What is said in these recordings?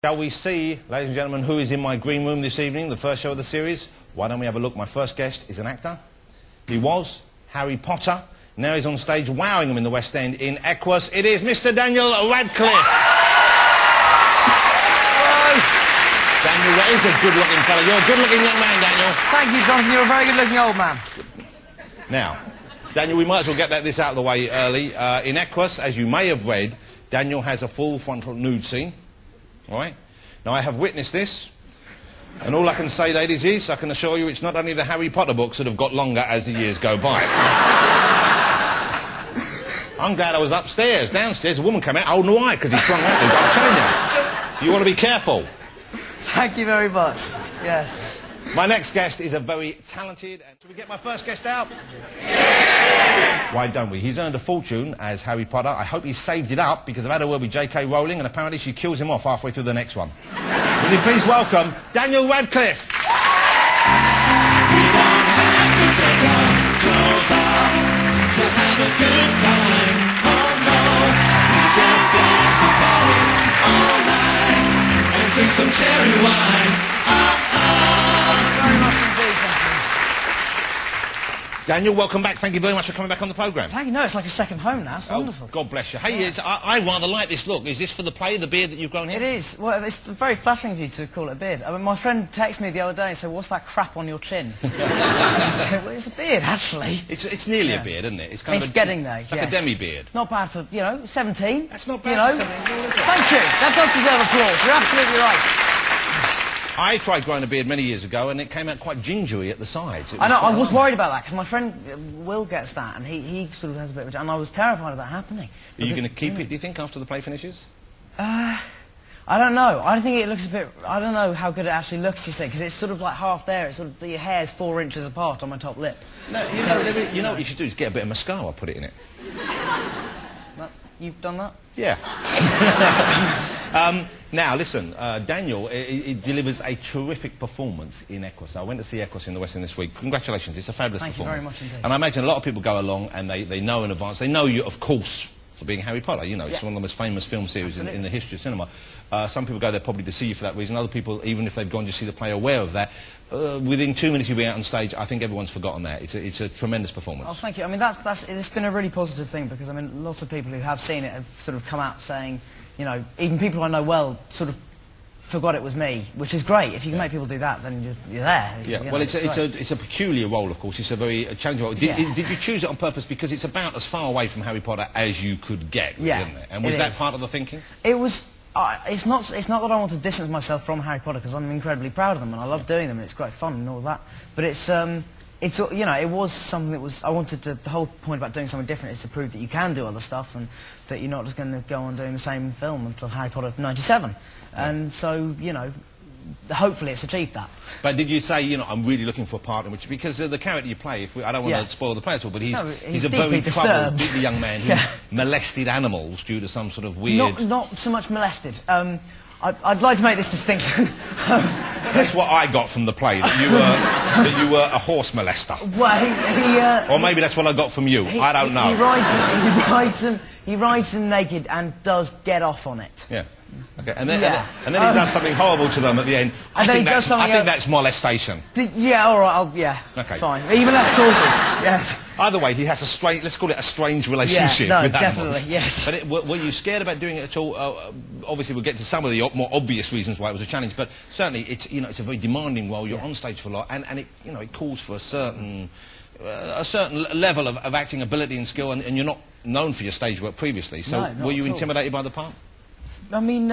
Shall we see, ladies and gentlemen, who is in my green room this evening, the first show of the series? Why don't we have a look? My first guest is an actor. He was Harry Potter. Now he's on stage wowing them in the West End in Equus. It is Mr. Daniel Radcliffe. Hello. Daniel, that is a good-looking fella. You're a good-looking young man, Daniel. Thank you, Jonathan. You're a very good-looking old man. Now, Daniel, we might as well get this out of the way early. In Equus, as you may have read, Daniel has a full frontal nude scene. All right? Now, I have witnessed this, and all I can say, ladies, is I can assure you it's not only the Harry Potter books that have got longer as the years go by. I'm glad I was upstairs. Downstairs, a woman came out holding a eye because he sprung at me. But I'm telling you, you want to be careful. Thank you very much. Yes. My next guest is a very talented... Shall we get my first guest out? Yeah! Why don't we? He's earned a fortune as Harry Potter. I hope he's saved it up because I've had a word with J.K. Rowling and apparently she kills him off halfway through the next one. Will you please welcome Daniel Radcliffe? We don't have to take our clothes off to have a good time. Oh no, we just dance to party all night and drink some cherry wine. Very much indeed, thank you. Daniel, welcome back. Thank you very much for coming back on the programme. Thank you. No, it's like a second home now. It's wonderful. God bless you. Hey, I rather like this look. Is this for the play, the beard that you've grown here? It is. Well, it's very flattering of you to call it a beard. I mean, my friend texted me the other day and said, "What's that crap on your chin?" I said, "Well, it's a beard, actually." It's nearly a beard, isn't it? It's kind It's of getting there, it's like a demi-beard. Not bad for, 17. That's not bad You know. for 17, is it? Thank you. That does deserve applause. You're absolutely right. I tried growing a beard many years ago and it came out quite gingery at the sides. I know, I was worried about that because my friend Will gets that and he sort of has a bit of a... And I was terrified of that happening. Are you going to keep it, do you think, after the play finishes? I don't know. I think it looks a bit... I don't know how good it actually looks, you see, because it's sort of like half there. It's sort of... Your hair's 4 inches apart on my top lip. No, you know what you should do is get a bit of mascara, put it in it. You've done that? Yeah. Now, listen, Daniel he delivers a terrific performance in Equus. I went to see Equus in the West End this week. Congratulations, it's a fabulous performance. Thank you very much indeed. And I imagine a lot of people go along and they know in advance. They know you, of course, for being Harry Potter. You know, it's one of the most famous film series in the history of cinema. Some people go there probably to see you for that reason. Other people, even if they've gone to see the play, are aware of that. Within 2 minutes you'll be out on stage. I think everyone's forgotten that. It's a tremendous performance. Oh, thank you. I mean, it's been a really positive thing because, I mean, lots of people who have seen it have sort of come out saying, you know, even people I know well sort of forgot it was me, which is great. If you can make people do that, then you're there. Yeah, you well, know, it's a peculiar role, of course. It's a very challenging role. Did you choose it on purpose because it's about as far away from Harry Potter as you could get, isn't it? And was that part of the thinking? It was. It's not that I want to distance myself from Harry Potter because I'm incredibly proud of them and I love doing them and it's great fun and all that. But it's you know, it was something that was, I wanted to, the whole point about doing something different is to prove that you can do other stuff and that you're not just going to go on doing the same film until Harry Potter 97. And so, you know, hopefully it's achieved that. But did you say, you know, I'm really looking for a partner, which, because the character you play, I don't want to spoil the play at all, but he's a very troubled, deeply young man who molested animals due to some sort of weird... Not so much molested. I'd like to make this distinction. That's what I got from the play, that you were a horse molester. Well, or maybe that's what I got from you. I don't know. He rides them naked and does get off on it. Yeah. Okay. And then he does something horrible to them at the end. I think that's molestation. Yeah. All right. Yeah. Okay. Fine. He molest horses. Yes. Either way, he has a strange, let's call it a strange relationship with animals. Definitely, yes. But were you scared about doing it at all? Obviously, we'll get to some of the more obvious reasons why it was a challenge, but certainly it's a very demanding role. You're on stage for a lot, and it it calls for a certain level of acting ability and skill, and you're not known for your stage work previously. So were you intimidated by the part? I mean,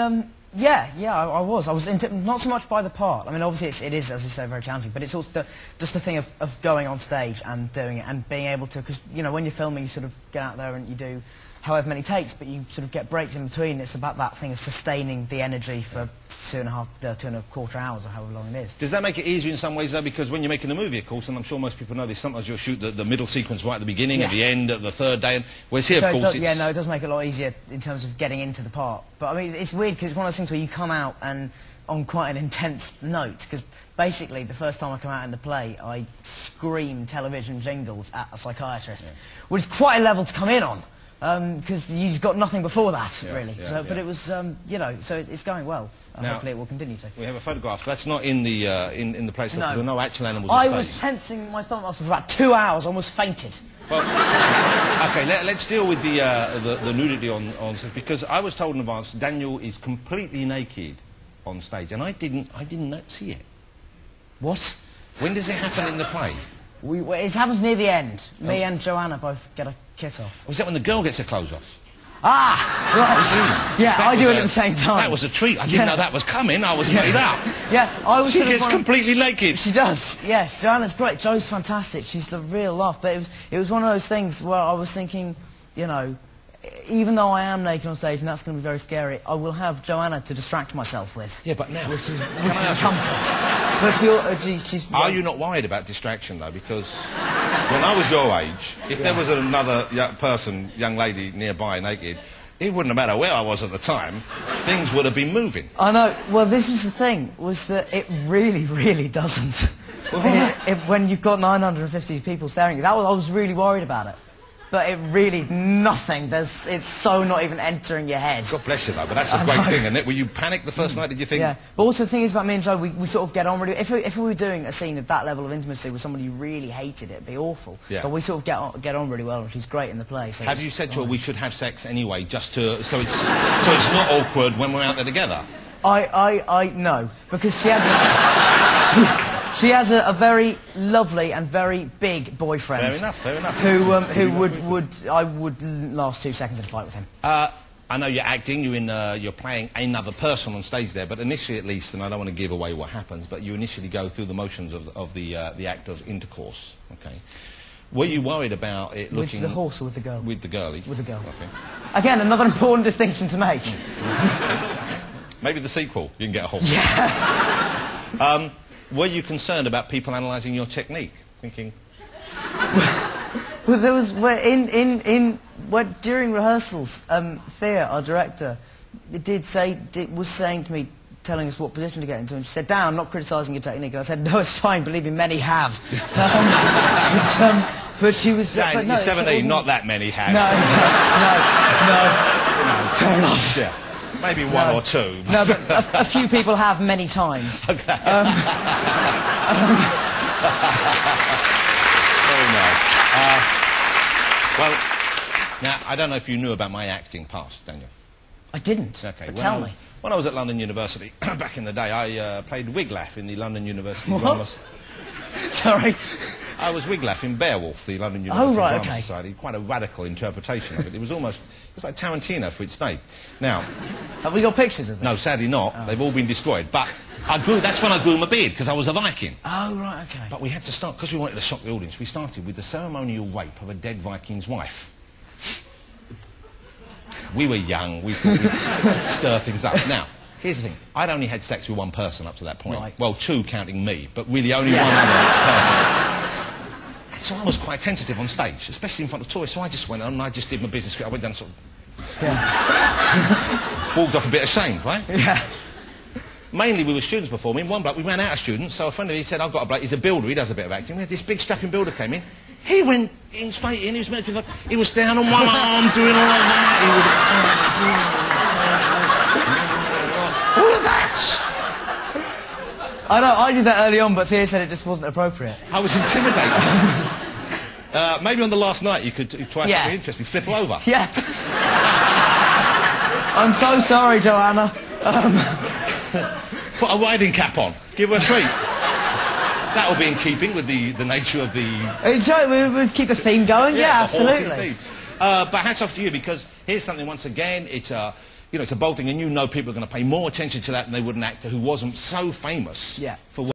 yeah, I was. Not so much by the part. I mean, obviously it is, as you say, very challenging, but it's also just the thing of going on stage and doing it and being able to, because, you know, when you're filming, you sort of get out there and you do however many takes, but you sort of get breaks in between. It's about that thing of sustaining the energy for 2.25 hours or however long it is. Does that make it easier in some ways, though? Because when you're making a movie, of course, and I'm sure most people know this, sometimes you'll shoot the middle sequence right at the beginning, at the end, at the third day, and whereas here, of course, yeah, no, it does make it a lot easier in terms of getting into the part. But, I mean, it's weird because it's one of those things where you come out and on quite an intense note, because basically the first time I come out in the play, I scream television jingles at a psychiatrist, which is quite a level to come in on. because you've got nothing before that, really. yeah, So, but yeah. it was, you know, so it's going well. Now, hopefully it will continue to. We have a photograph. That's not in the in the place. No. There were no actual animals. I on was stage. tensing my stomach muscles for about 2 hours, almost fainted. Well, okay, let's deal with the nudity on stage, because I was told in advance Daniel is completely naked on stage, and I didn't see it. What? When does it happen in the play? It happens near the end. Me and Joanna both get a kiss off. Or is that when the girl gets her clothes off? Ah, right. Yeah, That I do was it at the same time. That was a treat. I didn't know that was coming. I was made up. Yeah, I was She sort of gets one of- completely naked. She does, yes. Joanna's great. Jo's fantastic. She's the real laugh. But it was one of those things where I was thinking, you know, even though I am naked on stage and that's going to be very scary, I will have Joanna to distract myself with. Yeah, but now... Which is a comfort. But she's... Are you not worried about distraction, though? Because when I was your age, if there was another young lady nearby naked, it wouldn't have mattered where I was at the time. Things would have been moving. I know. Well, this is the thing, was that it really, really doesn't. When you've got 950 people staring at you, I was really worried about it. But it really, nothing. It's so not even entering your head. God bless you, though, but that's a great thing, isn't it? Were you panicked the first night, did you think? Yeah, but also the thing is about me and Jo, we sort of get on really... If we were doing a scene of that level of intimacy with somebody you really hated, it'd be awful. Yeah. But we sort of get on really well, and she's great in the play. So Have you said to her we should have sex anyway, just to... So it's not awkward when we're out there together? No, because she has a... She has a very lovely and very big boyfriend. Fair enough, fair enough. I would last 2 seconds in a fight with him. I know you're acting, you're playing another person on stage there, but initially at least, and I don't want to give away what happens, but you initially go through the motions of the act of intercourse, okay? Were you worried about it looking... With the horse or with the girl? With the girlie? With the girl. Okay. Again, another important distinction to make. Maybe the sequel, you can get a horse. Yeah. Were you concerned about people analysing your technique? Thinking... Well, there was... during rehearsals, Thea, our director, was saying to me, telling us what position to get into, and she said, Dan, I'm not criticising your technique. And I said, no, it's fine, believe me, many have. But she was... Dan, but no, you're 17, not that many have. No. Fair enough. Yeah. Maybe one or two. No, but a few people have many times. Okay. Very nice. Well, now, I don't know if you knew about my acting past, Daniel. I didn't, Okay, but tell me. When I was at London University, back in the day, I played Wiglaf in the London University What? Drama... Sorry. I was Wiglaf in Beowulf, the London University right, Drama okay. Society. Quite a radical interpretation of it. It was like Tarantino for its day. Now... Have we got pictures of this? No, sadly not. Oh. They've all been destroyed. But that's when I grew my beard, because I was a Viking. Oh, right, okay. But we had to start, because we wanted to shock the audience, we started with the ceremonial rape of a dead Viking's wife. We were young, we thought we'd stir things up. Now, here's the thing. I'd only had sex with one person up to that point. Right. Well, two counting me, but really only one other person. And so I was quite tentative on stage, especially in front of tourists. So I just went on and I just did my business. I went down sort of... Yeah. Walked off a bit ashamed, right? Yeah. Mainly we were students performing. One bloke, we ran out of students, so a friend of me said, I've got a bloke, he's a builder, he does a bit of acting. We had this big strapping builder came in. He went in straight in, he was meant to be like, he was down on one arm doing all of that. He was... all of that! I know, I did that early on, but Thea said it just wasn't appropriate. I was intimidated. Maybe on the last night you could try something interesting, flip her over. Yeah. I'm so sorry, Joanna. Put a riding cap on, give her a treat. That will be in keeping with the nature of the... We'll keep the theme going, yeah absolutely. But hats off to you, because here's something, once again, it's a bold thing, and you know people are going to pay more attention to that than they would an actor who wasn't so famous for